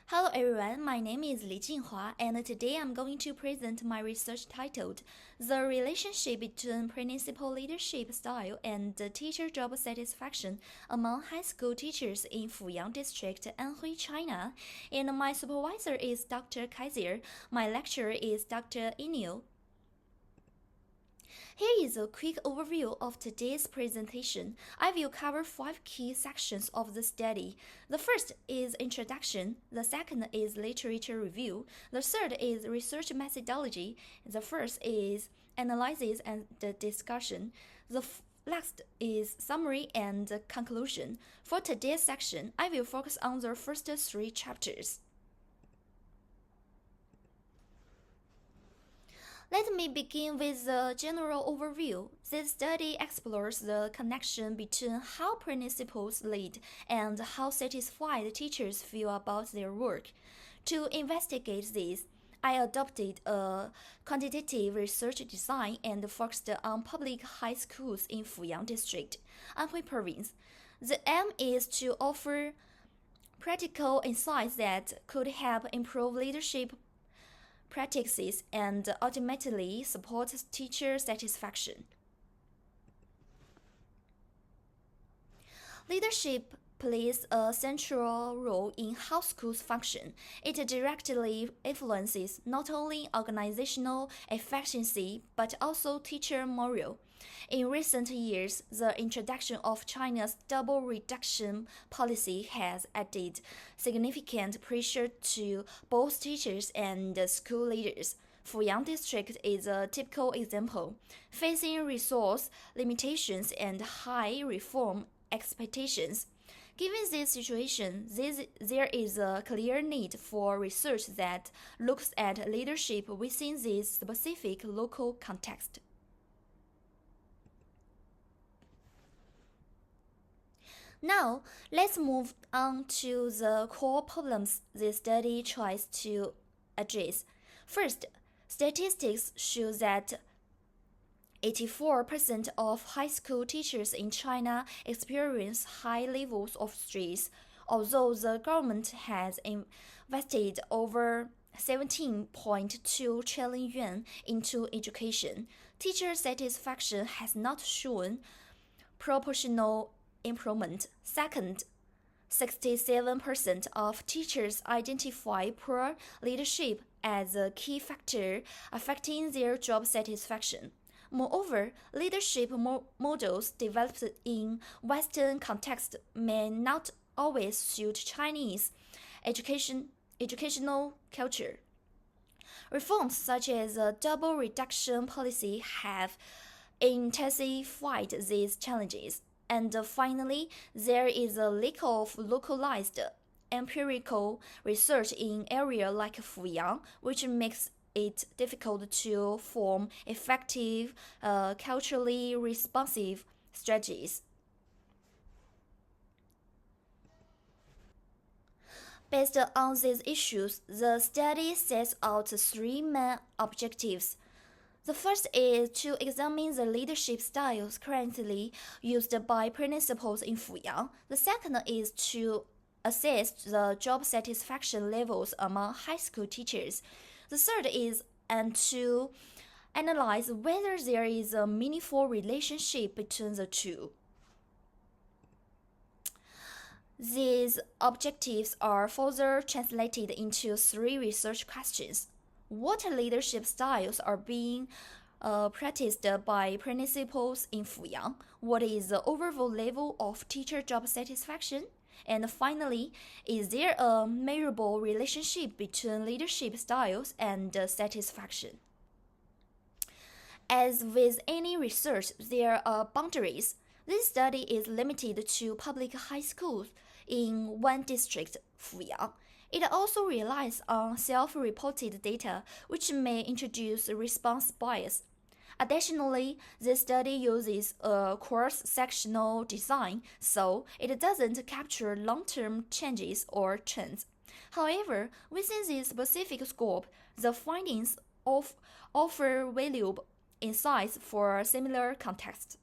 Hello everyone, my name is Li Jinhua, and today I'm going to present my research titled The Relationship Between Principal Leadership Style and Teacher Job Satisfaction Among High School Teachers in Fuyang District, Anhui, China. And my supervisor is Dr. Kaiser. My lecturer is Dr. Inil. Here is a quick overview of today's presentation. I will cover 5 key sections of the study. The first is introduction, the second is literature review, the third is research methodology, the fourth is analysis and discussion. The last is summary and conclusion. For today's section, I will focus on the first 3 chapters. Let me begin with the general overview. This study explores the connection between how principals lead and how satisfied teachers feel about their work. To investigate this, I adopted a quantitative research design and focused on public high schools in Fuyang District, Anhui Province. The aim is to offer practical insights that could help improve leadership practices and ultimately support teacher satisfaction. Leadership plays a central role in how schools function. It directly influences not only organizational efficiency but also teacher morale. In recent years, the introduction of China's double reduction policy has added significant pressure to both teachers and school leaders. Fuyang District is a typical example, facing resource limitations and high reform expectations. Given this situation, there is a clear need for research that looks at leadership within this specific local context. Now, let's move on to the core problems this study tries to address. First, statistics show that 84% of high school teachers in China experience high levels of stress. Although the government has invested over 17.2 trillion yuan into education, teacher satisfaction has not shown proportional improvement. Second, 67% of teachers identify poor leadership as a key factor affecting their job satisfaction. Moreover, leadership models developed in Western context may not always suit Chinese educational culture. Reforms such as the double reduction policy have intensified these challenges. And finally, there is a lack of localized empirical research in areas like Fuyang, which makes it difficult to form effective, culturally responsive strategies. Based on these issues, the study sets out 3 main objectives. The first is to examine the leadership styles currently used by principals in Fuyang. The second is to assess the job satisfaction levels among high school teachers. The third is to analyze whether there is a meaningful relationship between the two. These objectives are further translated into 3 research questions. What leadership styles are being practiced by principals in Fuyang? What is the overall level of teacher job satisfaction? And finally, is there a measurable relationship between leadership styles and satisfaction? As with any research, there are boundaries. This study is limited to public high schools in one district, Fuyang. It also relies on self-reported data, which may introduce response bias. Additionally, this study uses a cross-sectional design, so it doesn't capture long-term changes or trends. However, within this specific scope, the findings offer valuable insights for similar contexts.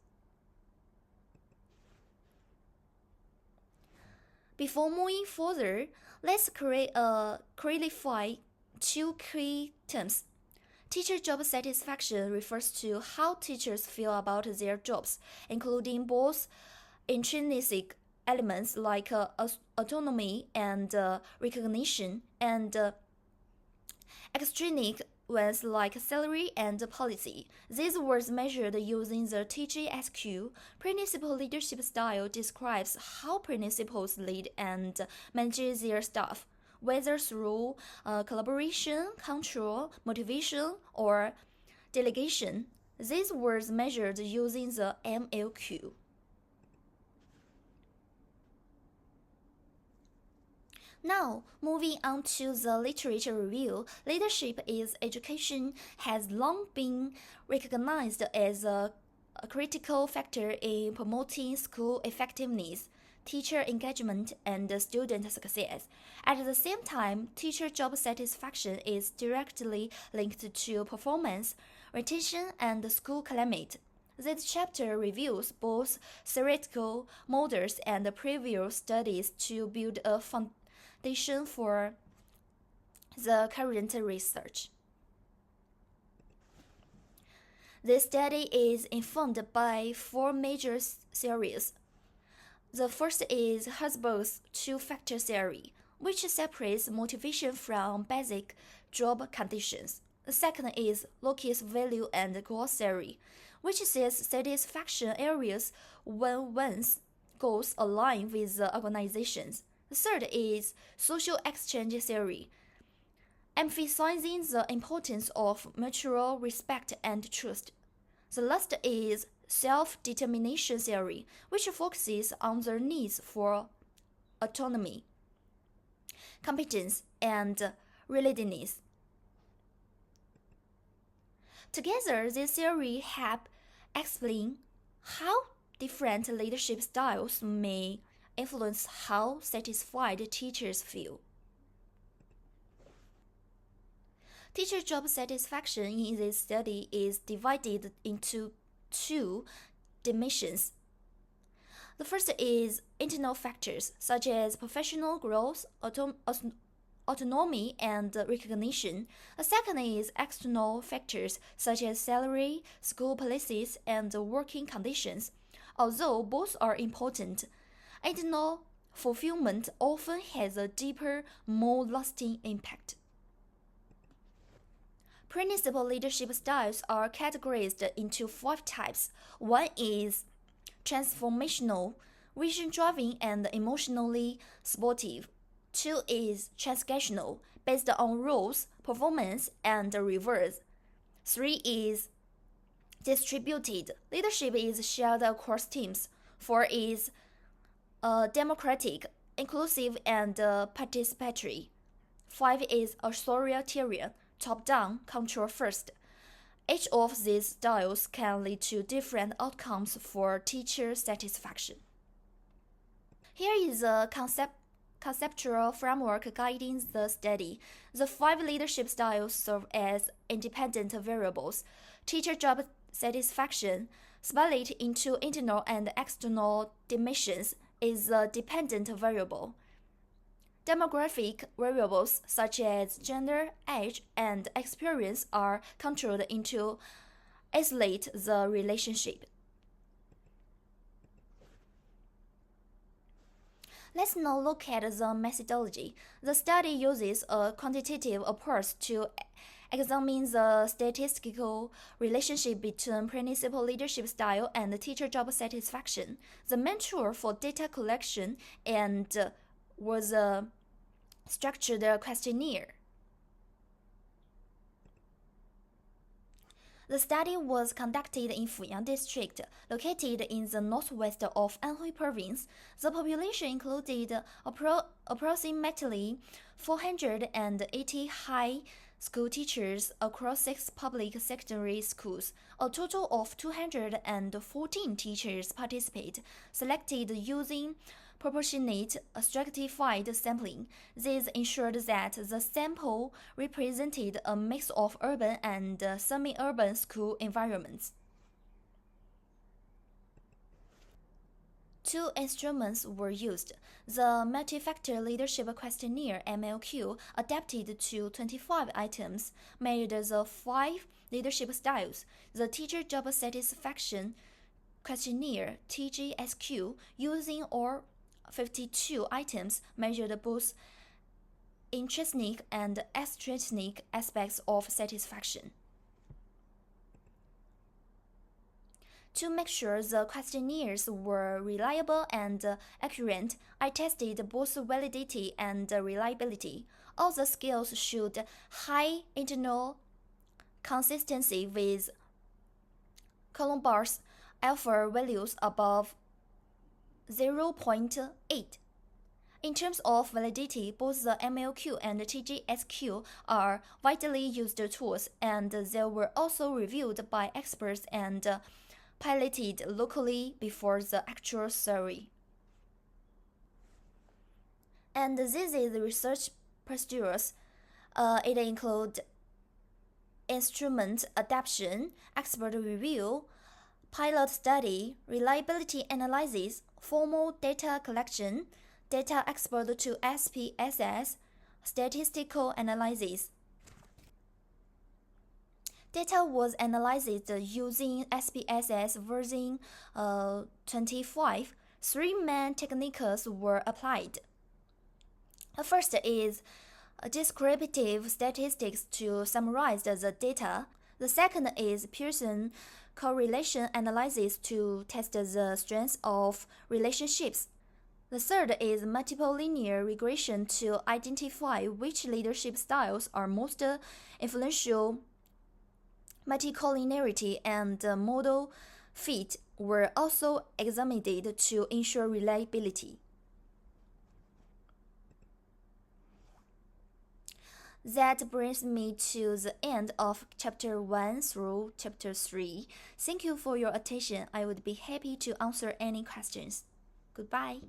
Before moving further, let's clarify two key terms. Teacher job satisfaction refers to how teachers feel about their jobs, including both intrinsic elements like autonomy and recognition, and extrinsic ones like salary and policy. These were measured using the TGSQ. Principal leadership style describes how principals lead and manage their staff, whether through collaboration, control, motivation, or delegation. These were measured using the MLQ. Now, moving on to the literature review, leadership is education has long been recognized as a critical factor in promoting school effectiveness, teacher engagement, and student success. At the same time, teacher job satisfaction is directly linked to performance, retention, and school climate. This chapter reviews both theoretical models and previous studies to build a foundation for the current research. This study is informed by four major theories. The first is Herzberg's two-factor theory, which separates motivation from basic job conditions. The second is Locke's value and growth theory, which says satisfaction areas when one's goals align with the organization's. The third is social exchange theory, emphasizing the importance of mutual respect and trust. The last is self-determination theory, which focuses on the needs for autonomy, competence, and relatedness. Together, these theories help explain how different leadership styles may influence how satisfied teachers feel. Teacher job satisfaction in this study is divided into two dimensions. The first is internal factors such as professional growth, autonomy, and recognition. The second is external factors such as salary, school policies, and working conditions. Although both are important, internal fulfillment often has a deeper, more lasting impact. Principal leadership styles are categorized into 5 types. One is transformational, vision-driven, and emotionally supportive. 2 is transactional, based on roles, performance, and rewards. 3 is distributed, leadership is shared across teams. 4 is democratic, inclusive, and participatory. 5 is authoritarian, top-down, control first. Each of these styles can lead to different outcomes for teacher satisfaction. Here is a conceptual framework guiding the study. The 5 leadership styles serve as independent variables. Teacher job satisfaction, split into internal and external dimensions, is a dependent variable. Demographic variables such as gender, age, and experience are controlled to isolate the relationship. Let's now look at the methodology. The study uses a quantitative approach to examine the statistical relationship between principal leadership style and teacher job satisfaction. The main tool for data collection and was a structured questionnaire. The study was conducted in Fuyang District, located in the northwest of Anhui Province. The population included approximately 480 high school teachers across 6 public secondary schools. A total of 214 teachers participate, selected using proportionate stratified sampling. This ensured that the sample represented a mix of urban and semi-urban school environments. Two instruments were used. The Multi-Factor Leadership Questionnaire (MLQ), adapted to 25 items, measured the 5 leadership styles. The Teacher Job Satisfaction Questionnaire (TJSQ), using all 52 items, measured both intrinsic and extrinsic aspects of satisfaction. To make sure the questionnaires were reliable and accurate, I tested both validity and reliability. All the scales showed high internal consistency with Colombar's alpha values above 0.8. In terms of validity, both the MLQ and the TJSQ are widely used tools, and they were also reviewed by experts and piloted locally before the actual survey. And this is the research procedures. It includes instrument adaptation, expert review, pilot study, reliability analysis, formal data collection, data export to SPSS, statistical analysis. Data was analyzed using SPSS version 25. Three main techniques were applied. The first is descriptive statistics to summarize the data. The second is Pearson correlation analysis to test the strength of relationships. The third is multiple linear regression to identify which leadership styles are most influential. Multicollinearity and model fit were also examined to ensure reliability. That brings me to the end of Chapter 1 through Chapter 3. Thank you for your attention. I would be happy to answer any questions. Goodbye.